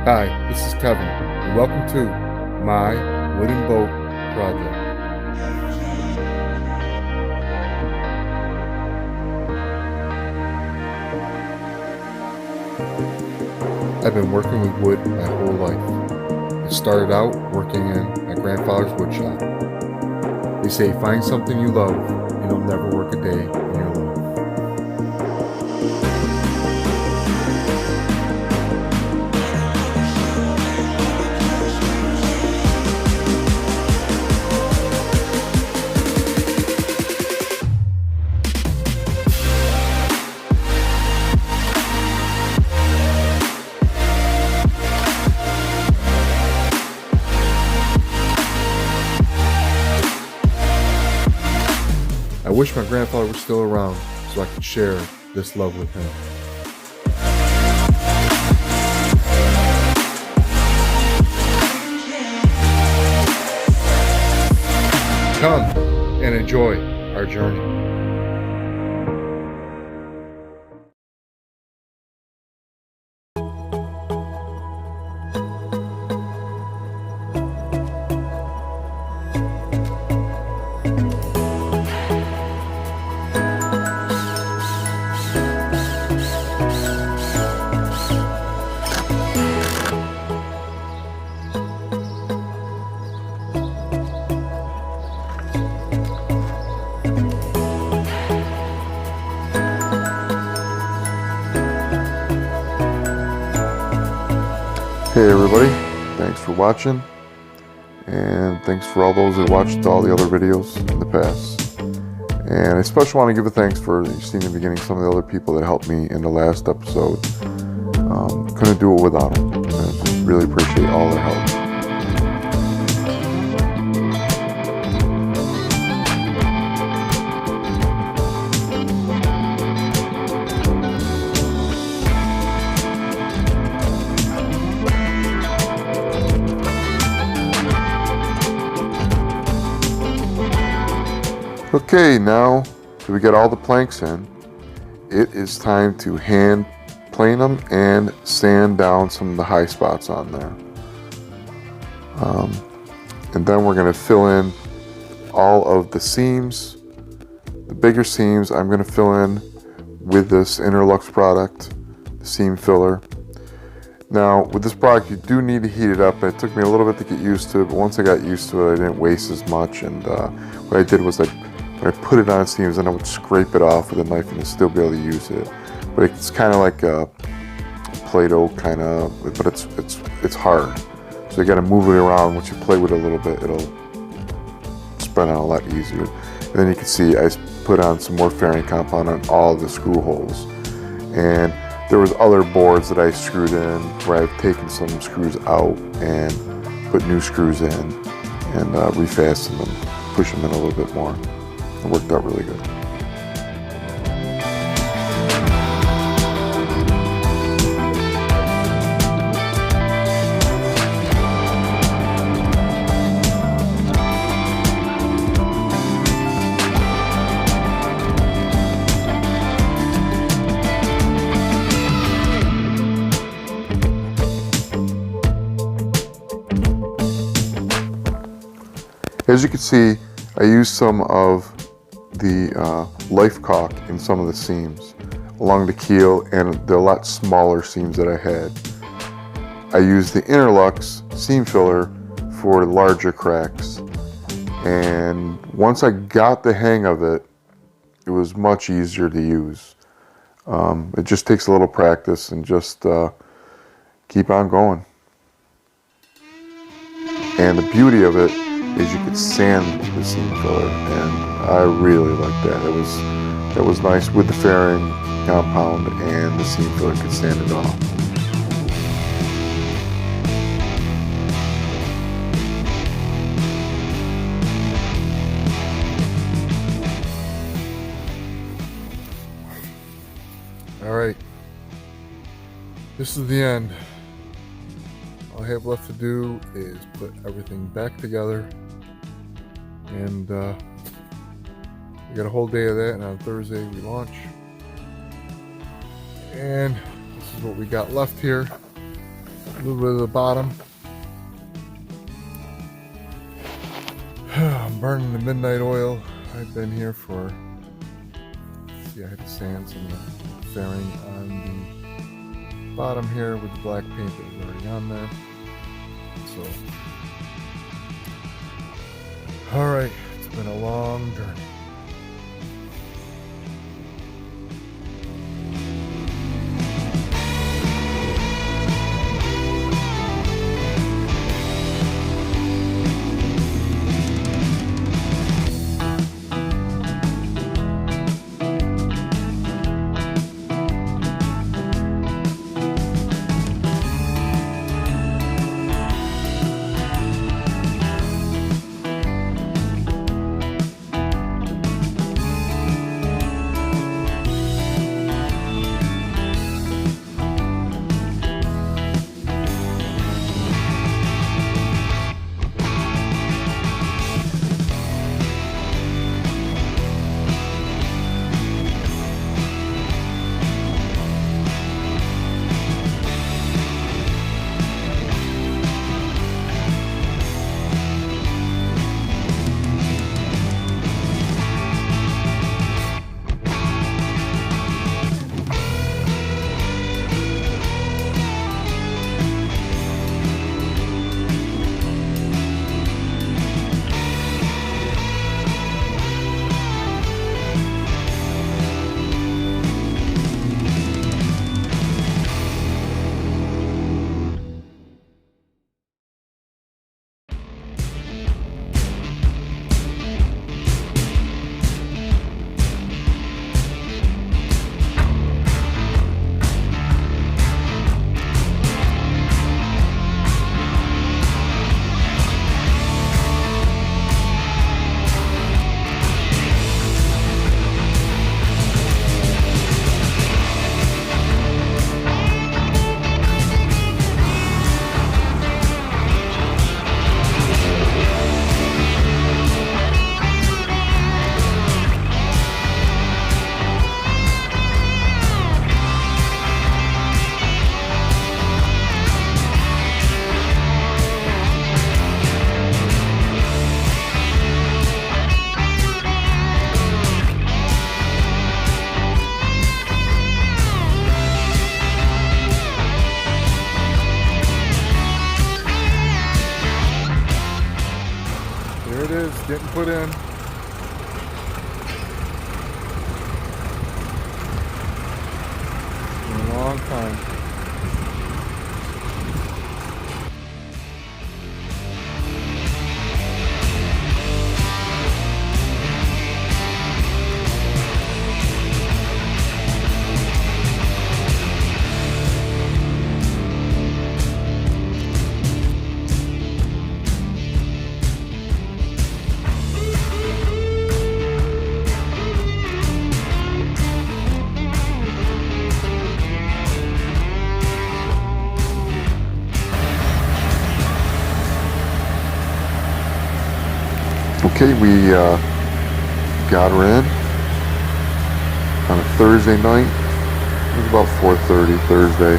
Hi, this is Kevin, and welcome to my wooden boat project. I've been working with wood my whole life. I started out working in my grandfather's wood shop. They say find something you love and you'll never work a day in your life. I wish my grandfather was still around so I could share this love with him. Come and enjoy our journey. Hey everybody, thanks for watching, and thanks for all those that watched all the other videos in the past. And I especially want to give a thanks for, you see in the beginning, some of the other people that helped me in the last episode. Couldn't do it without them, and I really appreciate all their help. Okay, now that we get all the planks in, it is time to hand plane them and sand down some of the high spots on there. And then we're going to fill in all of the seams. The bigger seams I'm going to fill in with this Interlux product, the seam filler. Now with this product you do need to heat it up, and it took me a little bit to get used to it, but once I got used to it I didn't waste as much, and what I did was when I put it on seams, and I would scrape it off with a knife and still be able to use it. But it's kind of like a Play-Doh kind of, but it's hard. So you got to move it around. Once you play with it a little bit, it'll spread out a lot easier. And then you can see I put on some more fairing compound on all the screw holes. And there was other boards that I screwed in where I've taken some screws out and put new screws in and refastened them, push them in a little bit more. It worked out really good. As you can see, I used some of the life caulk in some of the seams along the keel and the lot smaller seams that I had. I used the Interlux seam filler for larger cracks, and once I got the hang of it, it was much easier to use. It just takes a little practice and just keep on going. And the beauty of it is you could sand the seam filler, and I really like that. That was nice with the fairing compound, and the seam filler could sand it off. All right, this is the end. All I have left to do is put everything back together, and we got a whole day of that, and on Thursday we launch. And this is what we got left here. A little bit of the bottom. I'm burning the midnight oil. I've been here for, see, I had to sand some of the fairing on the bottom here with the black paint that was already on there. So, alright, it's been a long journey. There it is, getting put in. In a long time. Okay, we got her in on a Thursday night. It was about 4:30 Thursday.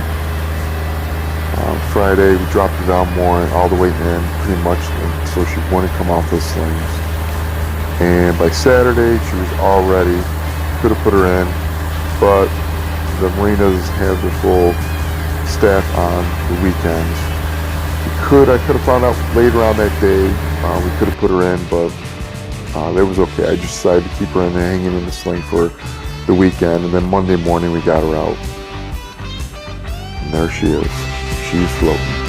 Friday we dropped her down more, all the way in, pretty much, so she wouldn't come off the slings. And by Saturday she was all ready. Could have put her in, but the marinas have their full staff on the weekends. I could have found out later on that day. We could have put her in, but that was okay. I just decided to keep her in there, hanging in the sling for the weekend, and then Monday morning we got her out. And there she is. She's floating.